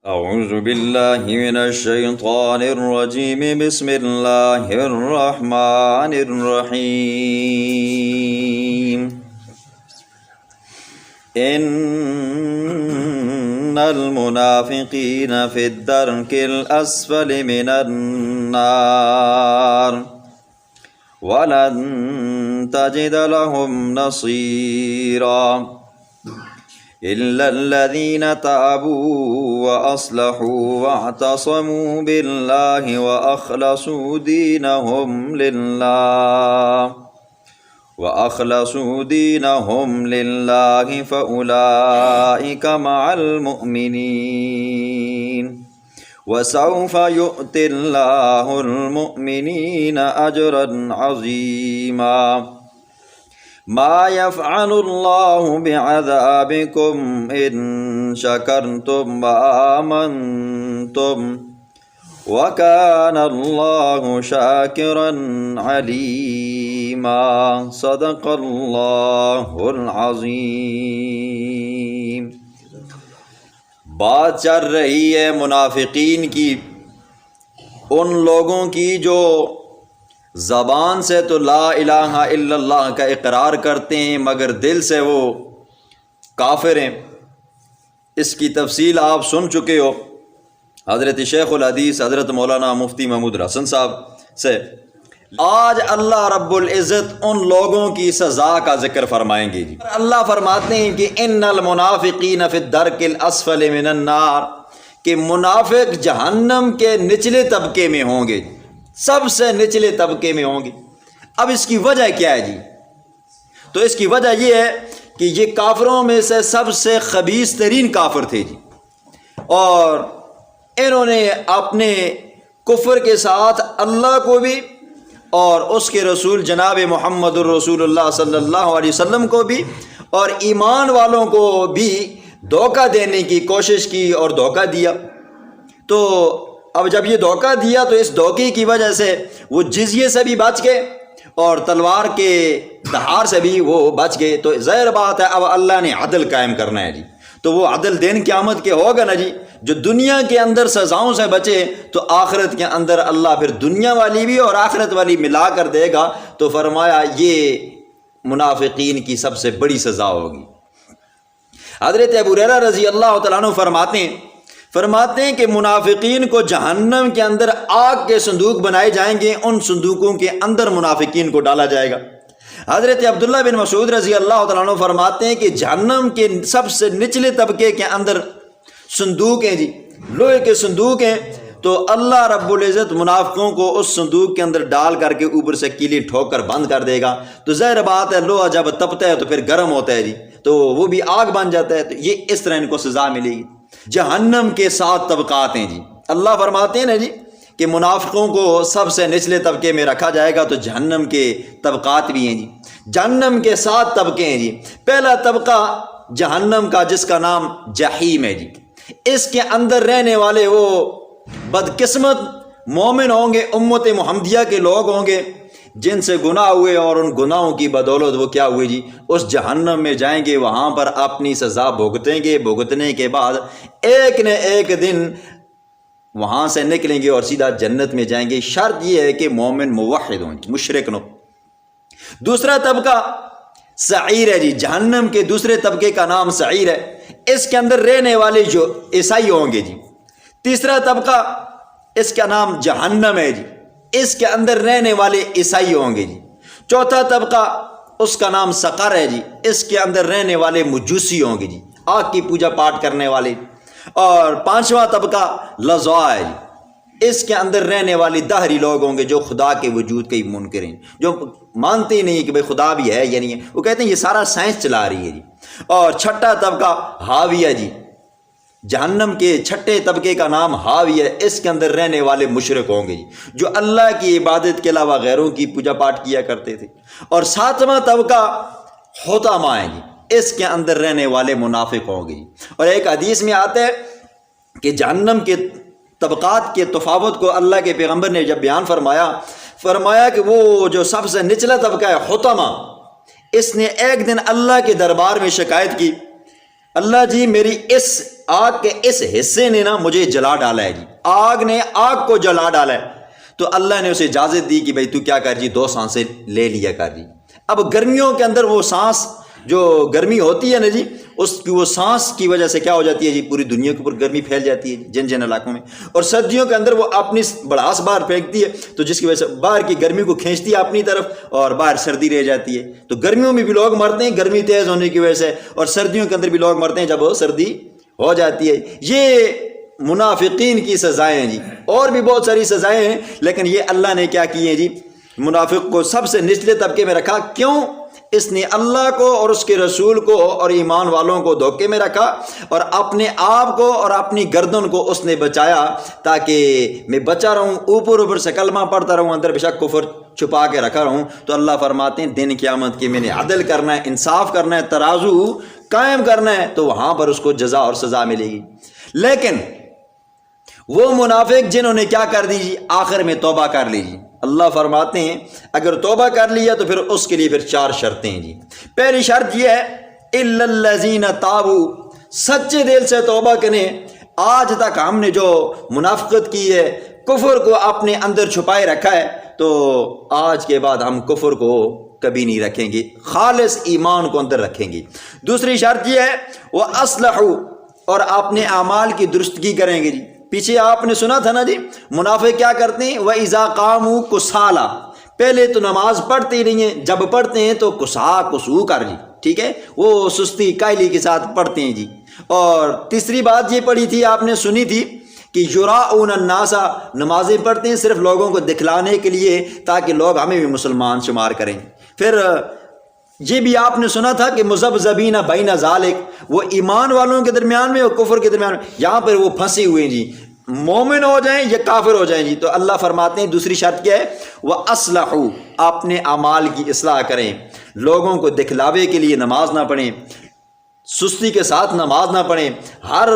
أعوذ بالله من الشيطان الرجيم بسم الله الرحمن الرحيم إن المنافقين في الدرك الأسفل من النار ولن تجد لهم نصيرا إلا الذين تابوا وأصلحوا واعتصموا بالله وأخلصوا دينهم لله فأولئك مع المؤمنين وسوف يؤتي الله المؤمنين أجرا عظيما ما يفعل الله بعذابكم إن شكرتم وآمنتم وكان الله شاكرا عليما صدق الله العظيم۔ بات چل رہی ہے منافقین کی، ان لوگوں کی جو زبان سے تو لا الہ الا اللہ کا اقرار کرتے ہیں مگر دل سے وہ کافر ہیں۔ اس کی تفصیل آپ سن چکے ہو حضرت شیخ الحدیث حضرت مولانا مفتی محمود حسن صاحب سے۔ آج اللہ رب العزت ان لوگوں کی سزا کا ذکر فرمائیں گے جی۔ اللہ فرماتے ہیں کہ ان المنافقین فی الدرک الاسفل من النار، کہ منافق جہنم کے نچلے طبقے میں ہوں گے، سب سے نچلے طبقے میں ہوں گے۔ اب اس کی وجہ کیا ہے جی؟ تو اس کی وجہ یہ ہے کہ یہ کافروں میں سے سب سے خبیث ترین کافر تھے جی، اور انہوں نے اپنے کفر کے ساتھ اللہ کو بھی اور اس کے رسول جناب محمد الرسول اللہ صلی اللہ علیہ وسلم کو بھی اور ایمان والوں کو بھی دھوکہ دینے کی کوشش کی اور دھوکہ دیا۔ تو اب جب یہ دھوکہ دیا تو اس دھوکے کی وجہ سے وہ جزیے سے بھی بچ گئے اور تلوار کے دھار سے بھی وہ بچ گئے۔ تو ظاہر بات ہے اب اللہ نے عدل قائم کرنا ہے جی، تو وہ عدل دین قیامت کے ہوگا نا جی۔ جو دنیا کے اندر سزاؤں سے بچے تو آخرت کے اندر اللہ پھر دنیا والی بھی اور آخرت والی ملا کر دے گا۔ تو فرمایا یہ منافقین کی سب سے بڑی سزا ہوگی۔ حضرت ابو ہریرہ رضی اللہ تعالیٰ عنہ فرماتے ہیں کہ منافقین کو جہنم کے اندر آگ کے صندوق بنائے جائیں گے، ان صندوقوں کے اندر منافقین کو ڈالا جائے گا۔ حضرت عبداللہ بن مسعود رضی اللہ تعالیٰ عنہ فرماتے ہیں کہ جہنم کے سب سے نچلے طبقے کے اندر صندوق ہیں جی، لوہے کے صندوق ہیں، تو اللہ رب العزت منافقوں کو اس صندوق کے اندر ڈال کر کے اوپر سے کیلی ٹھوک کر بند کر دے گا۔ تو ظاہر بات ہے لوہا جب تپتا ہے تو پھر گرم ہوتا ہے جی، تو وہ بھی آگ بن جاتا ہے۔ تو یہ اس طرح ان کو سزا ملے گی۔ جہنم کے 7 طبقات ہیں جی، اللہ فرماتے ہیں نا جی کہ منافقوں کو سب سے نچلے طبقے میں رکھا جائے گا، تو جہنم کے طبقات بھی ہیں جی۔ جہنم کے 7 طبقے ہیں جی۔ پہلا طبقہ جہنم کا جس کا نام جہیم ہے جی، اس کے اندر رہنے والے وہ بدقسمت مومن ہوں گے، امت محمدیہ کے لوگ ہوں گے جن سے گناہ ہوئے، اور ان گناہوں کی بدولت وہ کیا ہوئے جی، اس جہنم میں جائیں گے، وہاں پر اپنی سزا بھگتیں گے۔ بھگتنے کے بعد ایک نہ ایک دن وہاں سے نکلیں گے اور سیدھا جنت میں جائیں گے۔ شرط یہ ہے کہ مومن موحد ہوں، مشرک نہ ہو۔ دوسرا طبقہ سعیر ہے جی، جہنم کے دوسرے طبقے کا نام سعیر ہے، اس کے اندر رہنے والے جو عیسائی ہوں گے جی۔ تیسرا طبقہ اس کا نام جہنم ہے جی، اس کے اندر رہنے والے عیسائی ہوں گے جی۔ چوتھا طبقہ اس کا نام سقر ہے جی، اس کے اندر رہنے والے مجوسی ہوں گے جی، آگ کی پوجا پاٹ کرنے والے۔ اور پانچواں طبقہ لظوا ہے جی، اس کے اندر رہنے والے دہری لوگ ہوں گے جو خدا کے وجود کے منکر ہیں، جو مانتے ہی نہیں کہ بھئی خدا بھی ہے یا نہیں ہے، وہ کہتے ہیں یہ سارا سائنس چلا رہی ہے جی۔ اور چھٹا طبقہ حاویہ جی، جہنم کے چھٹے طبقے کا نام حاویہ، اس کے اندر رہنے والے مشرک ہوں گے جی، جو اللہ کی عبادت کے علاوہ غیروں کی پوجا پاٹ کیا کرتے تھے۔ اور ساتواں طبقہ حطمہ ہے جی، اس کے اندر رہنے والے منافق ہوں گے جی۔ اور ایک حدیث میں آتا ہے کہ جہنم کے طبقات کے تفاوت کو اللہ کے پیغمبر نے جب بیان فرمایا کہ وہ جو سب سے نچلا طبقہ ہے حطمہ، اس نے ایک دن اللہ کے دربار میں شکایت کی اللہ جی میری اس آگ کے اس حصے نے نا مجھے جلا ڈالا ہے جی، آگ نے آگ کو جلا ڈالا ہے، تو اللہ نے اسے اجازت دی کہ بھائی تو کیا کر جی 2 سانسیں لے لیا کر جی۔ اب گرمیوں کے اندر وہ سانس جو گرمی ہوتی ہے نا جی، اس کی وہ سانس کی وجہ سے کیا ہو جاتی ہے جی، پوری دنیا کے اوپر گرمی پھیل جاتی ہے جن جن علاقوں میں، اور سردیوں کے اندر وہ اپنی بڑاس باہر پھینکتی ہے، تو جس کی وجہ سے باہر کی گرمی کو کھینچتی ہے اپنی طرف اور باہر سردی رہ جاتی ہے۔ تو گرمیوں میں بھی لوگ مرتے ہیں گرمی تیز ہونے کی وجہ سے، اور سردیوں کے اندر بھی لوگ مرتے ہیں جب وہ سردی ہو جاتی ہے۔ یہ منافقین کی سزائیں ہیں جی، اور بھی بہت ساری سزائیں ہیں، لیکن یہ اللہ نے کیا کی ہیں جی، منافق کو سب سے نچلے طبقے میں رکھا۔ کیوں؟ اس نے اللہ کو اور اس کے رسول کو اور ایمان والوں کو دھوکے میں رکھا، اور اپنے آپ کو اور اپنی گردن کو اس نے بچایا تاکہ میں بچا رہوں، اوپر سے کلمہ پڑھتا رہوں، اندر بے شک کفر چھپا کے رکھا رہوں۔ تو اللہ فرماتے ہیں دن قیامت کے میں نے عدل کرنا ہے، انصاف کرنا ہے، ترازو قائم کرنا ہے، تو وہاں پر اس کو جزا اور سزا ملے گی۔ لیکن وہ منافق جنہوں نے کیا کر دی جی، آخر میں توبہ کر لی جی، اللہ فرماتے ہیں اگر توبہ کر لیا تو پھر اس کے لیے پھر 4 شرطیں ہیں جی۔ پہلی شرط یہ ہے الا الذین تابوا، سچے دل سے توبہ کریں۔ آج تک ہم نے جو منافقت کی ہے، کفر کو اپنے اندر چھپائے رکھا ہے، تو آج کے بعد ہم کفر کو کبھی نہیں رکھیں گے، خالص ایمان کو اندر رکھیں گے۔ دوسری شرط یہ ہے وَأَصْلَحُوا، اور اپنے اعمال کی درستگی کریں گے جی۔ پیچھے آپ نے سنا تھا نا جی، منافق کیا کرتے ہیں وَإِذَا قَامُوا كُسَالَىٰ، پہلے تو نماز پڑھتے ہی نہیں ہیں، جب پڑھتے ہیں تو کسو کر جی، ٹھیک ہے، وہ سستی کائلی کے ساتھ پڑھتے ہیں جی۔ اور تیسری بات یہ پڑھی تھی، آپ نے سنی تھی کہ یراؤن الناس، نمازیں پڑھتے ہیں صرف لوگوں کو دکھلانے کے لیے تاکہ لوگ ہمیں بھی مسلمان شمار کریں۔ پھر یہ بھی آپ نے سنا تھا کہ مذبذبین بین ذالک، وہ ایمان والوں کے درمیان میں اور کفر کے درمیان میں، یہاں پر وہ پھنسے ہوئے ہیں جی، مومن ہو جائیں یا کافر ہو جائیں جی۔ تو اللہ فرماتے ہیں دوسری شرط کیا ہے وَأَصْلَحُوا، اپنے اعمال کی اصلاح کریں، لوگوں کو دکھلاوے کے لیے نماز نہ پڑھیں، سستی کے ساتھ نماز نہ پڑھیں، ہر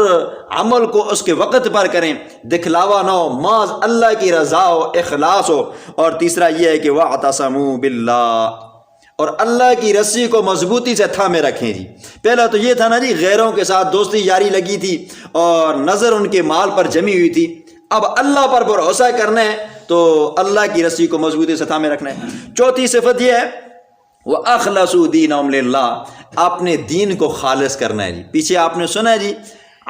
عمل کو اس کے وقت پر کریں، دکھلاوا نہ ہو، محض اللہ کی رضا ہو، اخلاص ہو۔ اور تیسرا یہ ہے کہ وَاعْتَصَمُوا بِاللَّهِ، اور اللہ کی رسی کو مضبوطی سے تھامے رکھیں جی۔ پہلا تو یہ تھا نا جی، غیروں کے ساتھ دوستی یاری لگی تھی اور نظر ان کے مال پر جمی ہوئی تھی، اب اللہ پر بھروسہ کرنا ہے تو اللہ کی رسی کو مضبوطی سے تھامے رکھنا ہے۔ چوتھی صفت یہ ہے وَأَخْلَصُوا دِينَهُمْ لِلَّهِ، اپنے دین کو خالص کرنا ہے جی۔ پیچھے آپ نے سنا ہے جی،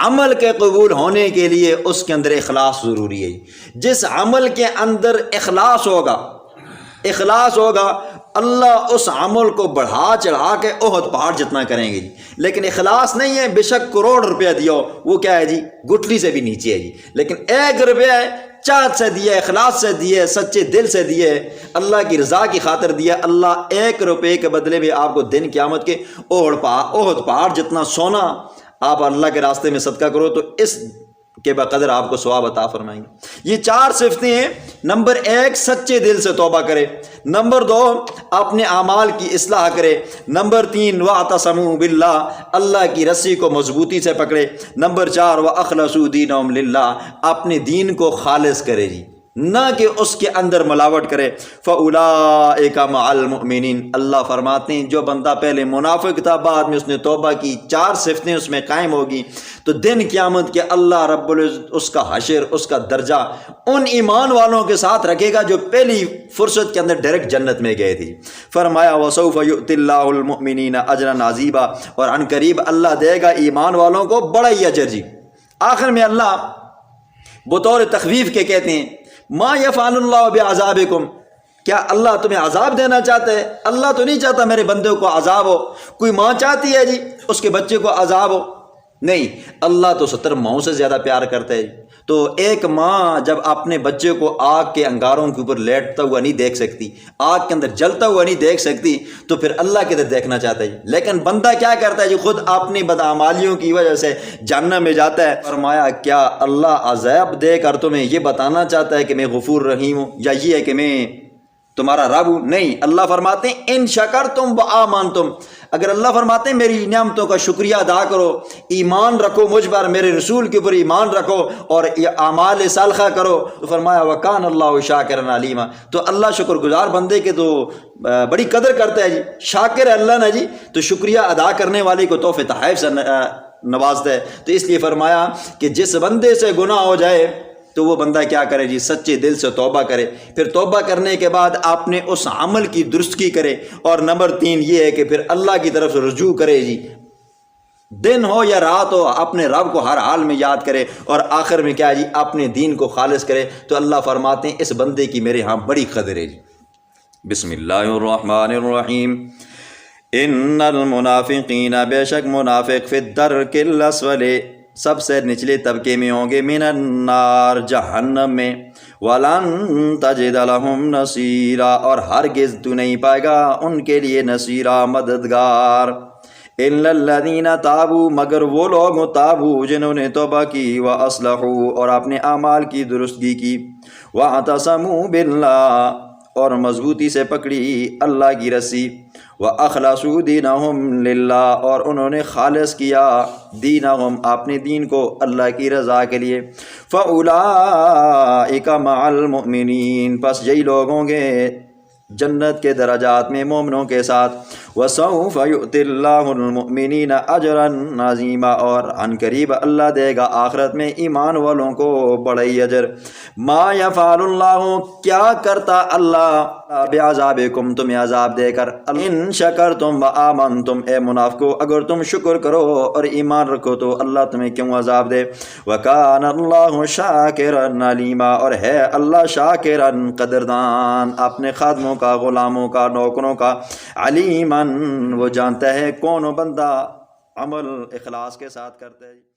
عمل کے قبول ہونے کے لیے اس کے اندر اخلاص ضروری ہے جی۔ جس عمل کے اندر اخلاص ہوگا اللہ اس عمل کو بڑھا چڑھا کے احد پہاڑ جتنا کریں گے جی۔ لیکن اخلاص نہیں ہے، بے شک کروڑ روپیہ دیا ہو، وہ کیا ہے جی، گٹھلی سے بھی نیچے ہے جی۔ لیکن 1 روپیہ ہے، چاہت سے دیا ہے، اخلاص سے دیا ہے، سچے دل سے دیا ہے، اللہ کی رضا کی خاطر دیا، اللہ 1 روپے کے بدلے میں آپ کو دن قیامت کے احد پہاڑ جتنا سونا آپ اللہ کے راستے میں صدقہ کرو تو اس کے بقدر آپ کو ثواب عطا فرمائیں گے۔ یہ 4 صفتیں ہیں۔ نمبر 1 سچے دل سے توبہ کرے، نمبر 2 اپنے اعمال کی اصلاح کرے، نمبر 3 وَاعْتَصَمُوا بِاللَّهِ، اللہ کی رسی کو مضبوطی سے پکڑے، نمبر 4 وَأَخْلَصُوا دِينَهُمْ لِلَّهِ، اپنے دین کو خالص کرے جی، نہ کہ اس کے اندر ملاوٹ کرے۔ فَأُولَٰئِكَ مَعَ الْمُؤْمِنِينَ، اللہ فرماتے ہیں جو بندہ پہلے منافق تھا بعد میں اس نے توبہ کی، 4 صفتیں اس میں قائم ہوگی، تو دن قیامت کے اللہ رب العزت اس کا حشر، اس کا درجہ ان ایمان والوں کے ساتھ رکھے گا جو پہلی فرصت کے اندر ڈائریکٹ جنت میں گئے تھے۔ فرمایا وَسَوْفَ يُؤْتِ اللَّهُ الْمُؤْمِنِينَ أَجْرًا عَظِيمًا، اور عن قریب اللہ دے گا ایمان والوں کو بڑا ہی اجر جی۔ آخر میں اللہ بطور تخویف کے کہتے ہیں ما یفعل اللہ بعذابکم، کیا اللہ تمہیں عذاب دینا چاہتا ہے؟ اللہ تو نہیں چاہتا میرے بندے کو عذاب ہو۔ کوئی ماں چاہتی ہے جی اس کے بچے کو عذاب ہو؟ نہیں، اللہ تو 70 ماؤں سے زیادہ پیار کرتا ہے۔ تو ایک ماں جب اپنے بچے کو آگ کے انگاروں کے اوپر لیٹتا ہوا نہیں دیکھ سکتی، آگ کے اندر جلتا ہوا نہیں دیکھ سکتی، تو پھر اللہ کدھر دیکھنا چاہتا ہے؟ لیکن بندہ کیا کرتا ہے جی، خود اپنی بدعمالیوں کی وجہ سے جہنم میں جاتا ہے۔ فرمایا کیا اللہ عذاب دے کر تمہیں یہ بتانا چاہتا ہے کہ میں غفور رحیم ہوں، یا یہ ہے کہ میں تمہارا رب ہوں؟ نہیں، اللہ فرماتے ہیں ان شکرتم وآمنتم، اگر اللہ فرماتے ہیں میری نعمتوں کا شکریہ ادا کرو، ایمان رکھو مجھ پر، میرے رسول کے اوپر ایمان رکھو اور اعمال صالحہ کرو، تو فرمایا وکان اللہ شاکرا علیما، تو اللہ شکر گزار بندے کے تو بڑی قدر کرتا ہے جی، شاکر ہے اللہ نا جی، تو شکریہ ادا کرنے والے کو تحفے تحائف سے نوازتا ہے۔ تو اس لیے فرمایا کہ جس بندے سے گناہ ہو جائے تو وہ بندہ کیا کرے جی، سچے دل سے توبہ کرے، پھر توبہ کرنے کے بعد آپ نے اس عمل کی درستگی کرے، اور نمبر 3 یہ ہے کہ پھر اللہ کی طرف سے رجوع کرے جی، دن ہو یا رات ہو اپنے رب کو ہر حال میں یاد کرے، اور آخر میں کیا جی، اپنے دین کو خالص کرے، تو اللہ فرماتے ہیں اس بندے کی میرے ہاں بڑی قدر ہے جی۔ بسم اللہ الرحمن الرحیم۔ ان المنافقین، بے شک منافق، فی الدرک الاسفل، سب سے نچلے طبقے میں ہوں گے، من النار، جہنم میں، ولن تجد لہم نصیرا، اور ہرگز تو نہیں پائے گا ان کے لیے نصیرا، مددگار، الا الذین تابوا، مگر وہ لوگ تابوا جنہوں نے توبہ کی، واصلحوا، اور اپنے اعمال کی درستگی کی، واعتصموا باللہ، اور مضبوطی سے پکڑی اللہ کی رسی، وَأَخْلَصُوا دِينَهُمْ لِلَّهِ، اور انہوں نے خالص کیا دینہم، اپنے دین کو اللہ کی رضا کے لیے، فَأُولَئِكَ مَعَ الْمُؤْمِنِينَ، پس یہی لوگ ہوں گے جنت کے درجات میں مومنوں کے ساتھ، وَسَوْفَ يُؤْتِ اللَّهُ الْمُؤْمِنِينَ أَجْرًا عَظِيمًا، اور عن قریب اللہ دے گا آخرت میں ایمان والوں کو بڑی اجر۔ ما یفعل اللہ، کیا کرتا اللہ، بعذابکم، تمہیں عذاب دے کر، ان شکرتم وآمنتم، اے منافقو اگر تم شکر کرو اور ایمان رکھو تو اللہ تمہیں کیوں عذاب دے، وکان اللہ شاکرا علیما، اور ہے اللہ شاکرا قدردان اپنے خادموں کا، غلاموں کا، نوکروں کا، علیما، وہ جانتا ہے کون بندہ عمل اخلاص کے ساتھ کرتا ہے۔